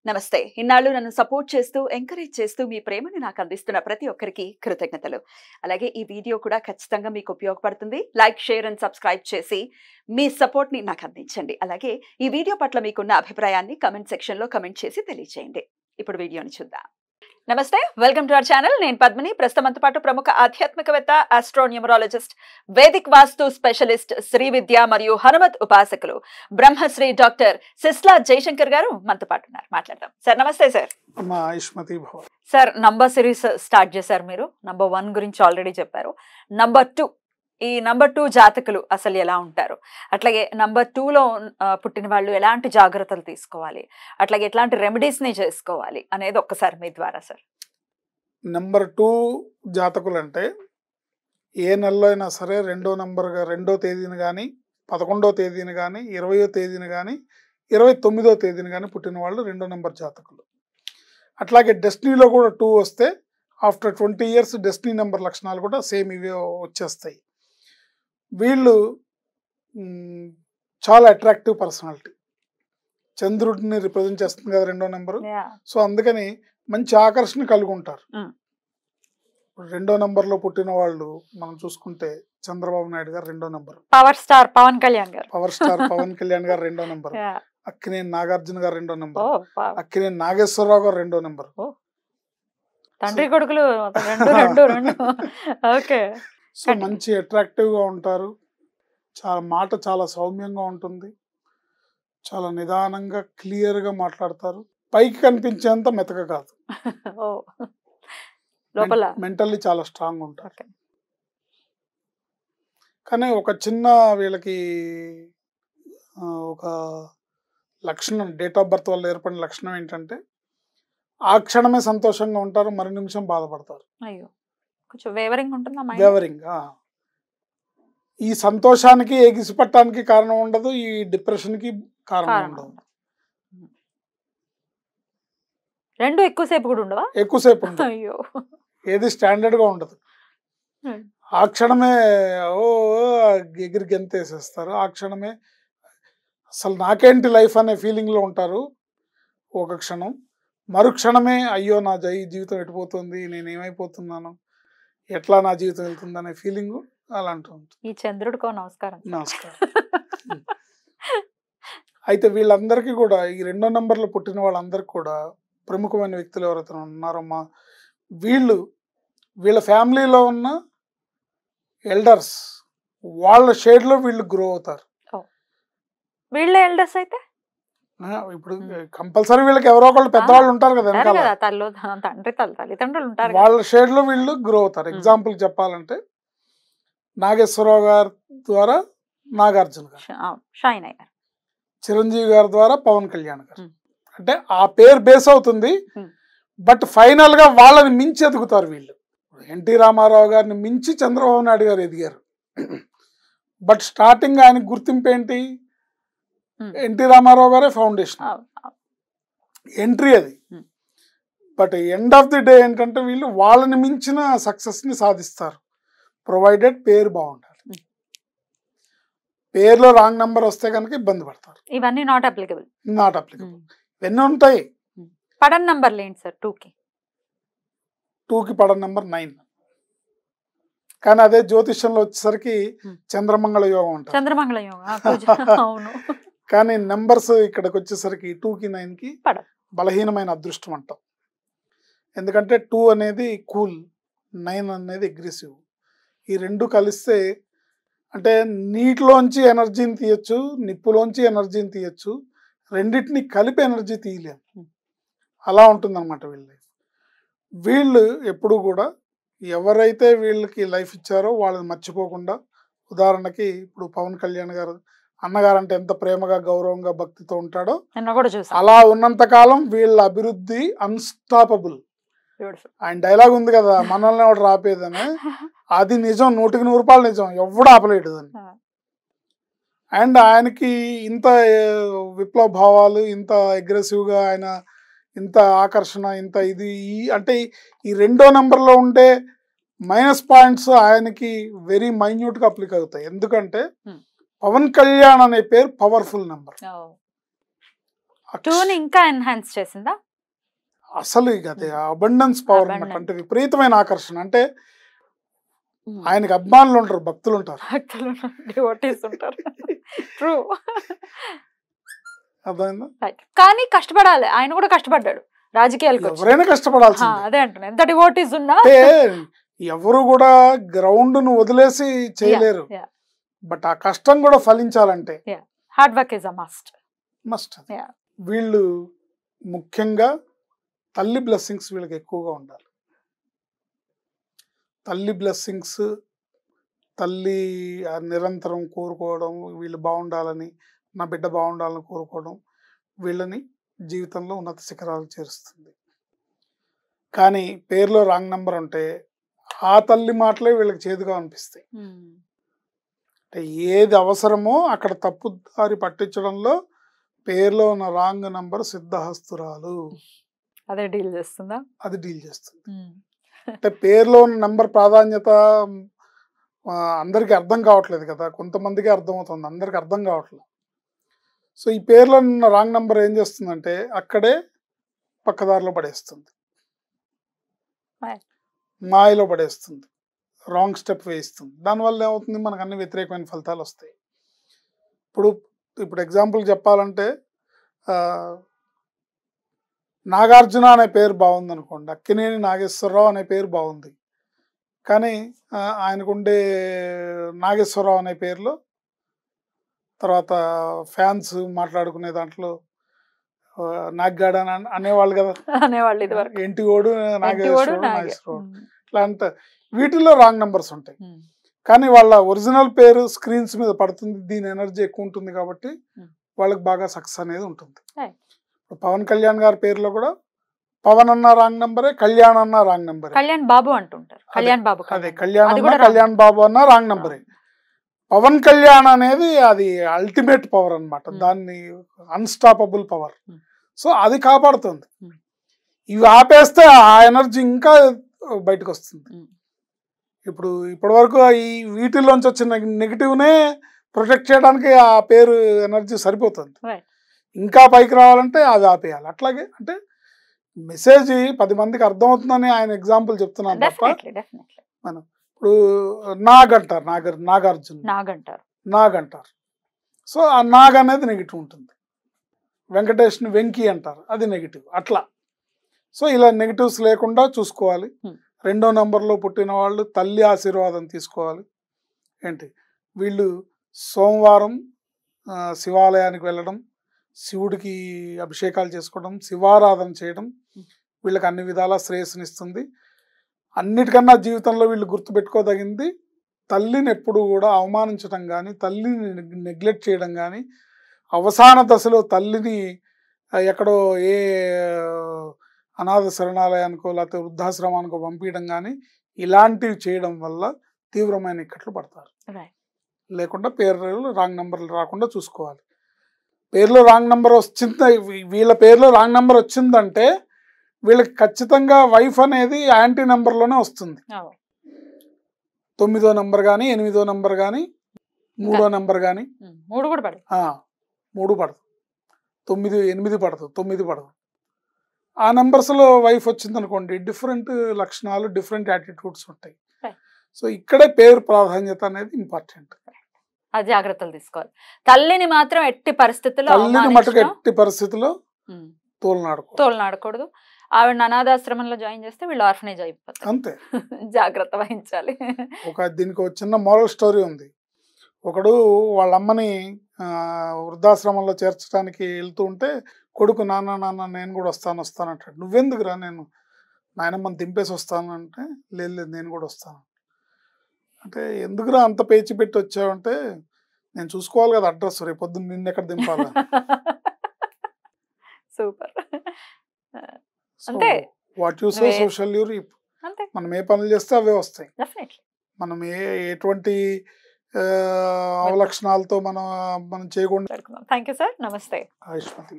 నమస్తే. ఇన్నాళ్ళు నన్ను సపోర్ట్ చేస్తూ, ఎంకరేజ్ చేస్తూ మీ ప్రేమని నాకు అందిస్తున్న ప్రతి ఒక్కరికి కృతజ్ఞతలు. అలాగే ఈ వీడియో కూడా ఖచ్చితంగా మీకు ఉపయోగపడుతుంది. లైక్, షేర్ అండ్ సబ్స్క్రైబ్ చేసి మీ సపోర్ట్‌ని నాకు అందించండి. అలాగే ఈ వీడియో పట్ల మీకున్న అభిప్రాయాన్ని కామెంట్ సెక్షన్‌లో కామెంట్ చేసి తెలియజేయండి. ఇప్పుడు వీడియోని చూద్దాం. నమస్తే, వెల్కమ్ టు అవర్ ఛానల్. నేను పద్మిని. ప్రస్తుతం మనతో పాటు ప్రముఖ ఆధ్యాత్మికవేత్త, ఆస్ట్రోన్యూమరాలజిస్ట్, వేదిక్ వాస్తు స్పెషలిస్ట్, శ్రీ విద్య మరియు హనుమత్ ఉపాసకులు బ్రహ్మశ్రీ డాక్టర్ సిస్లా జయశంకర్ గారు మనతో పాటు ఉన్నారు. మాట్లాడదాం. సార్ నమస్తే. Sir sir number series start చేశారు మీరు. నంబర్ 1 గురించి ఆల్రెడీ చెప్పారు. నంబర్ 2, ఈ నంబర్ 2 జాతకులు అసలు ఎలా ఉంటారు, అట్లాగే నంబర్ 2లో పుట్టిన వాళ్ళు ఎలాంటి జాగ్రత్తలు తీసుకోవాలి, అట్లాగే ఎట్లాంటి రెమెడీస్ ని చేసుకోవాలి అనేది ఒక్కసారి మీ ద్వారా సార్. నంబర్ 2 జాతకులు అంటే ఏ నెలలో అయినా సరే 2వ తేదీన కానీ, 11వ తేదీన కానీ, 20వ తేదీన కానీ, 29వ తేదీన కానీ పుట్టిన వాళ్ళు 2వ నంబర్ జాతకులు. అట్లాగే డెస్టినీలో కూడా 2 వస్తే ఆఫ్టర్ 20 years డెస్టినీ నెంబర్ లక్షణాలు కూడా సేమ్ ఇవే వచ్చేస్తాయి. వీళ్ళు చాలా అట్రాక్టివ్ పర్సనాలిటీ. చంద్రుడిని రిప్రజెంట్ చేస్తుంది కదా 2వ నెంబరు. సో అందుకని మంచి ఆకర్షణ కలిగి ఉంటారు. 2వ నెంబర్లో పుట్టిన వాళ్ళు మనం చూసుకుంటే చంద్రబాబు నాయుడు గారు 2వ number, power star Pawan Kalyan గారు 2వ నెంబర్, అక్కినేని నాగార్జున గారు 2వ నెంబర్, అక్కినేని నాగేశ్వరరావు గారు 2వ నెంబర్. తండ్రి కొడుకులు ఓకే. సో మంచి అట్రాక్టివ్ గా ఉంటారు. చాలా సౌమ్యంగా ఉంటుంది. చాలా నిదానంగా క్లియర్ గా మాట్లాడతారు. పైకి కనిపించేంత మెతక కాదు, మెంటల్లీ చాలా స్ట్రాంగ్ ఉంటారు. కానీ ఒక చిన్న వీళ్ళకి ఒక లక్షణం, డేట్ ఆఫ్ బర్త్ వల్ల ఏర్పడిన లక్షణం ఏంటంటే ఆ క్షణమే సంతోషంగా ఉంటారు, మరు నిమిషం బాధపడతారు. అయ్యో, కొంచెం వేవరింగ్ ఉంటుందా? వేవరింగ్. ఈ సంతోషానికి ఎగిసిపట్టడానికి కారణం ఉండదు, ఈ డిప్రెషన్ కి కారణం ఉండదు. రెండు ఎక్కువసేపు కూడా ఉండవా? ఎక్కువసేపు ఉండదు, ఏది స్టాండర్డ్ గా ఉండదు. ఆ క్షణమే ఎగిరి గెంతేసేస్తారు. ఆ క్షణమే అసలు నాకేంటి లైఫ్ అనే ఫీలింగ్ లో ఉంటారు ఒక క్షణం. మరుక్షణమే అయ్యో నా జీవితం ఎటుపోతుంది, నేను ఏమైపోతున్నాను, ఎట్లా నా జీవితం వెళ్తుంది అనే ఫీలింగ్ అలాంటి ఉంటుంది. ఈ చంద్రుడికో నమస్కారం. అయితే వీళ్ళందరికీ కూడా, ఈ 2వ నెంబర్లో పుట్టిన వాళ్ళందరికీ కూడా ప్రముఖమైన వ్యక్తులు ఎవరైతే ఉన్నారో వీళ్ళ ఫ్యామిలీలో ఉన్న ఎల్డర్స్ వాళ్ళ షేడ్లో వీళ్ళు గ్రో అవుతారు. వీళ్ళ ఎల్డర్స్ అయితే ఇప్పుడు కంపల్సరీ వీళ్ళకి ఎవరో ఒకళ్ళు పెద్దవాళ్ళు ఉంటారు కదా, తల్లిదండ్రులు ఉంటారు, వాళ్ళ షేడ్ లో వీళ్ళు గ్రో అవుతారు. ఎగ్జాంపుల్ చెప్పాలంటే నాగేశ్వరరావు గారి ద్వారా నాగార్జున గారు, చిరంజీవి గారి ద్వారా పవన్ కళ్యాణ్ గారు. అంటే ఆ పేరు బేస్ అవుతుంది, బట్ ఫైనల్ గా వాళ్ళని మించి ఎదుగుతారు వీళ్ళు. ఎన్టీ రామారావు గారిని మించి చంద్రబాబు నాయుడు గారు ఎదిగారు. బట్ స్టార్టింగ్ ఆయన గుర్తింపు ఏంటి? ఎన్టీ రామారావు గారే ఫౌండేషన్, ఎంట్రీ అది. But end of the day ఏంటంటే వీళ్ళు వాళ్ళని మించిన సక్సెస్ ని సాధిస్తారు, ప్రొవైడెడ్ పేరు బాగుండాలి. పేరులో రాంగ్ నెంబర్ వస్తే కనుక ఇబ్బంది పడతారు. ఇవన్నీ నాట్ అప్లికబుల్. ఇవన్నీ ఉంటాయి. పడన్ నంబర్ లేండి సార్. 2కి పడన్ నెంబర్ 9. కానీ అదే జ్యోతిష్యంలో వచ్చేసరికి చంద్రమంగళ యోగం ఉంటుంది. చంద్రమంగళ యోగం. కానీ నెంబర్స్ ఇక్కడికి వచ్చేసరికి 2కి 9కి బలహీనమైన అదృష్టం అంటాం. ఎందుకంటే 2 అనేది కూల్, 9 అనేది అగ్రెసివ్. ఈ రెండు కలిస్తే అంటే నీటిలోంచి ఎనర్జీని తీయచ్చు, నిప్పులోంచి ఎనర్జీని తీయచ్చు, రెండింటిని కలిపి ఎనర్జీ తీయలేము. అలా ఉంటుందన్నమాట వీళ్ళ లైఫ్. వీళ్ళు ఎప్పుడు కూడా ఎవరైతే వీళ్ళకి లైఫ్ ఇచ్చారో వాళ్ళని మర్చిపోకుండా, ఉదాహరణకి ఇప్పుడు పవన్ కళ్యాణ్ గారు అన్నగారంటే ఎంత ప్రేమగా, గౌరవంగా, భక్తితో ఉంటాడో అలా ఉన్నంత కాలం వీళ్ళ అభివృద్ధి అన్స్టాపబుల్. ఆయన డైలాగ్ ఉంది కదా, మనల్ని ఎవడు రాపేదని, అది నిజం, 100కి 100 నిజం, ఎవడు ఆపలేడు అని. అండ్ ఆయనకి ఇంత విప్లవ భావాలు, ఇంత అగ్రెసివ్గా ఆయన, ఇంత ఆకర్షణ, ఇంత ఇది అంటే ఈ 2వ నెంబర్లో ఉండే మైనస్ పాయింట్స్ ఆయనకి వెరీ మైన్యూట్గా అప్లిక్ అవుతాయి. ఎందుకంటే పవన్ కళ్యాణ్ అనే పేరు పవర్ఫుల్ నెంబర్. టూని ఇంకా ఎన్హాన్స్ చేసిందా? అసలు ఇక అదే అబండెన్స్ పవర్ అన్నమాట. అంటే విపరీతమైన ఆకర్షణ. అంటే ఆయనకి అభిమానులు ఉంటారు, భక్తులు ఉంటారు, డివోటీస్ ఉంటారు. ట్రూ. అర్థమైందా? కానీ కష్టపడాలి, ఆయన కూడా కష్టపడ్డాడు రాజకీయాలకు. ఎవరైనా కష్టపడాల్సిందే. అదే అంటున్నా, ఎంత డివోటీస్ ఉన్నా అంటే ఎవరు కూడా గ్రౌండ్ ను వదిలేసి చేయలేరు. బట్ ఆ కష్టం కూడా ఫలించాలంటే hard work is a must. వీళ్ళు ముఖ్యంగా తల్లి బ్లెస్సింగ్స్ వీళ్ళకి ఎక్కువగా ఉండాలి. తల్లి బ్లెస్సింగ్స్, తల్లి నిరంతరం కోరుకోవడం, వీళ్ళు బాగుండాలని, నా బిడ్డ బాగుండాలని కోరుకోవడం వీళ్ళని జీవితంలో ఉన్నత శిఖరాలు చేరుస్తుంది. కానీ పేరులో రాంగ్ నెంబర్ ఉంటే ఆ తల్లి మాటలే వీళ్ళకి చేదుగా అనిపిస్తాయి. అంటే ఏది అవసరమో అక్కడ తప్పుదారి పట్టించడంలో పేరులో ఉన్న రాంగ్ నంబర్ సిద్ధహస్తురాలు. అదే డీల్ చేస్తుందా? అది డీల్ చేస్తుంది. అంటే పేరులో ఉన్న నంబర్ ప్రాధాన్యత అందరికి అర్థం కావట్లేదు కదా, కొంతమందికి అర్థమవుతుంది, అందరికి అర్థం కావట్లేదు. సో ఈ పేర్లో ఉన్న రాంగ్ నంబర్ ఏం చేస్తుందంటే అక్కడే పక్కదారిలో పడేస్తుంది, మాయలో పడేస్తుంది, రాంగ్ స్టెప్ వేయిస్తుంది. దానివల్ల ఏమవుతుంది, మనకు అన్ని వ్యతిరేకమైన ఫలితాలు వస్తాయి. ఇప్పుడు ఎగ్జాంపుల్ చెప్పాలంటే నాగార్జున అనే పేరు బాగుంది అనుకోండి, అక్కినేని నాగేశ్వరరావు అనే పేరు బాగుంది, కానీ ఆయనకుండే నాగేశ్వరరావు అనే పేరులో తర్వాత ఫ్యాన్స్ మాట్లాడుకునే దాంట్లో నాగ్గాడ అనేవాళ్ళు కదా, ఎంటిగోడు నాగేశ్వరరావు ఇట్లా అంటే వీటిల్లో రాంగ్ నెంబర్స్ ఉంటాయి. కానీ వాళ్ళ ఒరిజినల్ పేరు స్క్రీన్స్ మీద పడుతుంది, దీని ఎనర్జీ ఎక్కువ ఉంటుంది కాబట్టి వాళ్ళకి బాగా సక్సెస్ అనేది ఉంటుంది. పవన్ కళ్యాణ్ గారి పేరులో కూడా పవన్ అన్న రాంగ్ నెంబరే, కళ్యాణ్ అన్న రాంగ్ నెంబరే, కళ్యాణ్ బాబు అంటుంటారు. అదే కళ్యాణ్ బాబు అన్న రాంగ్ నెంబరే. పవన్ కళ్యాణ్ అనేది అది అల్టిమేట్ పవర్ అన్నమాట, దాన్ని అన్స్టాపబుల్ పవర్. సో అది కాపాడుతుంది. ఇవి ఆపేస్తే ఆ ఎనర్జీ ఇంకా బయటకు వస్తుంది. ఇప్పటి వరకు ఈ వీటిల్లోంచి వచ్చిన నెగిటివ్నే ప్రొటెక్ట్ చేయడానికి ఆ పేరు ఎనర్జీ సరిపోతుంది. ఇంకా పైకి రావాలంటే అది ఆపేయాలి. అట్లాగే అంటే మెసేజ్ 10 మందికి అర్థమవుతుందని ఆయన ఎగ్జాంపుల్ చెప్తున్నాను తప్ప, మనం ఇప్పుడు నాగ్ అంటారు, నాగార్జున నాగ్ అంటారు. సో ఆ నాగ్ అనేది నెగిటివ్ ఉంటుంది. వెంకటేష్ని వెంకీ అంటారు, అది నెగిటివ్. అట్లా సో ఇలా నెగిటివ్స్ లేకుండా చూసుకోవాలి. 2వ నంబర్లో పుట్టిన వాళ్ళు తల్లి ఆశీర్వాదం తీసుకోవాలి. వీళ్ళు సోమవారం శివాలయానికి వెళ్ళడం, శివుడికి అభిషేకాలు చేసుకోవడం, శివారాధన చేయడం వీళ్ళకి అన్ని విధాలా శ్రేయస్సునిస్తుంది. అన్నిటికన్నా జీవితంలో వీళ్ళు గుర్తుపెట్టుకోదగింది, తల్లిని ఎప్పుడు కూడా అవమానించడం కానీ, తల్లిని నెగ్లెక్ట్ చేయడం కానీ, అవసాన దశలో తల్లిని ఎక్కడో ఏ అనాథ శరణాలయానికో లేకపోతే వృద్ధాశ్రమానికో పంపించడం కానీ ఇలాంటివి చేయడం వల్ల తీవ్రమైన ఇక్కట్లు పడతారు. లేకుండా పేర్లు రాంగ్ నెంబర్లు రాకుండా చూసుకోవాలి. పేర్లో రాంగ్ నెంబర్ వచ్చింది, వీళ్ళ పేర్లో రాంగ్ నెంబర్ వచ్చిందంటే వీళ్ళకి ఖచ్చితంగా వైఫ్ అనేది యాంటీ నెంబర్లోనే వస్తుంది. 9వ నంబర్ కానీ, 8వ నంబర్ కానీ, 3వ నంబర్ కానీ, 3 పడదు, 9, 8 పడదు, 9 పడదు. ఆ నెంబర్స్లో వైఫ్ వచ్చింది అనుకోండి, డిఫరెంట్ లక్షణాలు, డిఫరెంట్ యాటిట్యూడ్స్ ఉంటాయి. సో ఇక్కడే పేరు ప్రాధాన్యత అనేది ఇంపార్టెంట్. జాగ్రత్తలు తీసుకోవాలి. తల్లిని మాత్రం ఎట్టి పరిస్థితుల్లో తోలనాడకూడదు. ఆవిడ అనాథాశ్రమంలో జాయిన్ చేస్తే వీళ్ళు ఆర్ఫనేజ్ అయిపోతారు. అంతే, జాగ్రత్త వహించాలి. దీనికి ఒక చిన్న మోరల్ స్టోరీ ఉంది. ఒకడు వాళ్ళ అమ్మని వృద్ధాశ్రమంలో చేర్చడానికి వెళ్తూ ఉంటే కొడుకు నాన్న నేను కూడా వస్తాను అంటాడు. నువ్వెందుకురా, నేను నాయనమ్మని దింపేసి వస్తాను అంటే, లేదు నేను కూడా వస్తాను అంటే, ఎందుకురా అంత పేచి పెట్టి వచ్చావంటే, నేను చూసుకోవాలి కదా అడ్రస్, రేపు పొద్దున్న నిన్న ఎక్కడ దింపాలా. Super. What you sow so shall you reap. మనం ఏ పనులు చేస్తే అవే వస్తాయి. మనం ఎటువంటి అవలక్షణాలతో మనం చేయకుండా. థ్యాంక్ యూ సార్, నమస్తే. ఆయుష్మతి.